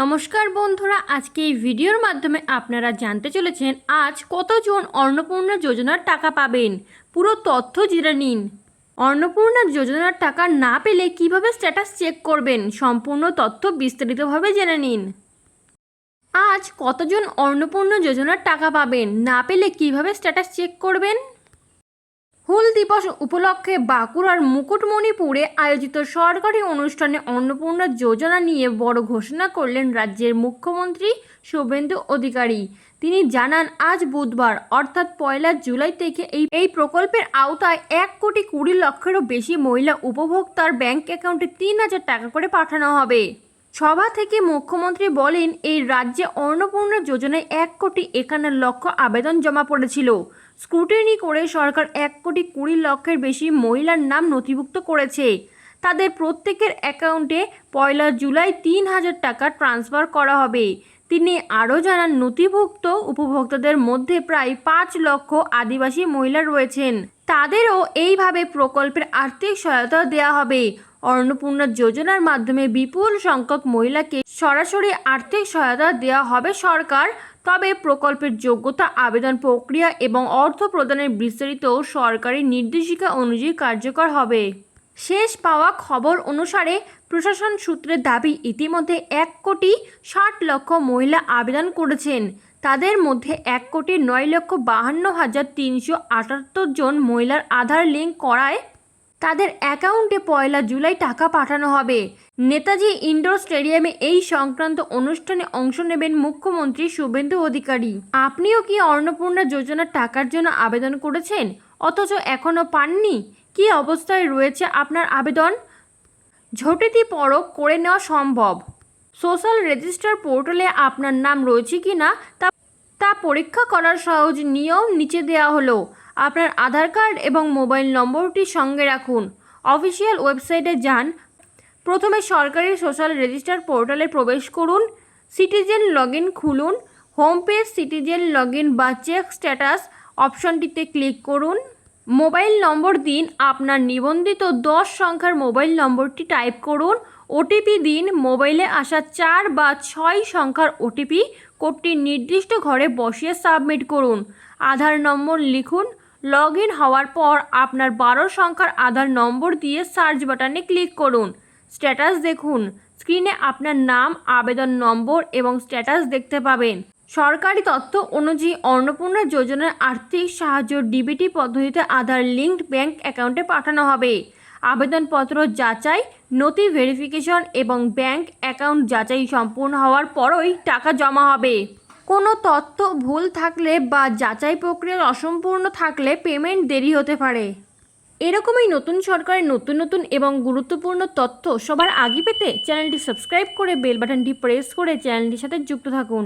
নমস্কার বন্ধুরা, আজকে এই ভিডিওর মাধ্যমে আপনারা জানতে চলেছেন আজ কতজন অন্নপূর্ণা যোজনার টাকা পাবেন। পুরো তথ্য জেনে নিন। অন্নপূর্ণা যোজনার টাকা না পেলে কিভাবে স্ট্যাটাস চেক করবেন, সম্পূর্ণ তথ্য বিস্তারিতভাবে জেনে নিন। আজ কতজন অন্নপূর্ণা যোজনার টাকা পাবেন, না পেলে কিভাবে স্ট্যাটাস চেক করবেন। হুল দিবস উপলক্ষে বাঁকুড়ার মুকুটমণিপুরে আয়োজিত সরকারি অনুষ্ঠানে অন্নপূর্ণা যোজনা নিয়ে বড় ঘোষণা করলেন রাজ্যের মুখ্যমন্ত্রী শুভেন্দু অধিকারী। তিনি জানান, আজ বুধবার অর্থাৎ 1 জুলাই থেকে এই প্রকল্পের আওতায় 1,20,00,000-এরও বেশি মহিলা উপভোক্তার ব্যাংক অ্যাকাউন্টে 3,000 টাকা করে পাঠানো হবে। সভা থেকে মুখ্যমন্ত্রী বলেন, এই রাজ্যে অন্নপূর্ণা যোজনায় 1,51,00,000 আবেদন জমা পড়েছিল। স্ক্রুটিনি করে সরকার 1,20,00,000-এর বেশি মহিলার নাম নথিভুক্ত করেছে। তাদের প্রত্যেকের অ্যাকাউন্টে 1 জুলাই 3,000 টাকা ট্রান্সফার করা হবে। তিনি আরও জানান, নথিভুক্ত উপভোক্তাদের মধ্যে প্রায় 5 লক্ষ আদিবাসী মহিলা রয়েছেন। তাদেরও এইভাবে প্রকল্পের আর্থিক সহায়তা দেওয়া হবে। অন্নপূর্ণা যোজনার মাধ্যমে বিপুল সংখ্যক মহিলাকে সরাসরি আর্থিক সহায়তা দেওয়া হবে সরকার। তবে প্রকল্পের যোগ্যতা, আবেদন প্রক্রিয়া এবং অর্থ প্রদানের বিস্তারিত সরকারি নির্দেশিকা অনুযায়ী কার্যকর হবে। শেষ পাওয়া খবর অনুসারে প্রশাসন সূত্রের দাবি, ইতিমধ্যে 1,60,00,000 মহিলা আবেদন করেছেন। তাদের মধ্যে 1,09,52,378 জন মহিলার আধার লিঙ্ক করায় তাদের অ্যাকাউন্টে 1 জুলাই টাকা পাঠানো হবে। নেতাজি ইন্ডোর স্টেডিয়ামে এই সংক্রান্ত অনুষ্ঠানে অংশ নেবেন মুখ্যমন্ত্রী শুভেন্দু অধিকারী। আপনিও কি অন্নপূর্ণা যোজনার টাকার জন্য আবেদন করেছেন অথচ এখনও পাননি? কি অবস্থায় রয়েছে আপনার আবেদন? ঝটিতি পরখ করে নেওয়া সম্ভব। সোশ্যাল রেজিস্টার পোর্টালে আপনার নাম রয়েছে কি না তা পরীক্ষা করার সহজ নিয়ম নিচে দেওয়া হলো। আপনার আধার কার্ড এবং মোবাইল নম্বরটি সঙ্গে রাখুন। অফিসিয়াল ওয়েবসাইটে যান। প্রথমে সরকারি সোশ্যাল রেজিস্টার পোর্টালে প্রবেশ করুন। সিটিজেন লগইন খুলুন। হোম পেজ সিটিজেন লগইন বা চেক স্ট্যাটাস অপশনটিতে ক্লিক করুন। মোবাইল নম্বর দিন। আপনার নিবন্ধিত 10 সংখ্যার মোবাইল নম্বরটি টাইপ করুন। ওটিপি দিন। মোবাইলে আসা 4 বা 6 সংখ্যার ওটিপি কোডটি নির্দিষ্ট ঘরে বসিয়ে সাবমিট করুন। আধার নম্বর লিখুন। লগ ইন হওয়ার পর আপনার 12 সংখ্যার আধার নম্বর দিয়ে সার্চ বাটনে ক্লিক করুন। স্ট্যাটাস দেখুন। স্ক্রিনে আপনার নাম, আবেদন নম্বর এবং স্ট্যাটাস দেখতে পাবেন। সরকারি তথ্য অনুযায়ী অন্নপূর্ণা যোজনার আর্থিক সাহায্য ডিবিটি পদ্ধতিতে আধার লিঙ্কড ব্যাংক অ্যাকাউন্টে পাঠানো হবে। আবেদনপত্র যাচাই, নথি ভেরিফিকেশন এবং ব্যাংক অ্যাকাউন্ট যাচাই সম্পূর্ণ হওয়ার পরই টাকা জমা হবে। কোনো তথ্য ভুল থাকলে বা যাচাই প্রক্রিয়া অসম্পূর্ণ থাকলে পেমেন্ট দেরি হতে পারে। এরকমই নতুন সরকারের নতুন এবং গুরুত্বপূর্ণ তথ্য সবার আগে পেতে চ্যানেলটি সাবস্ক্রাইব করে বেল বাটনটি প্রেস করে চ্যানেলটির সাথে যুক্ত থাকুন।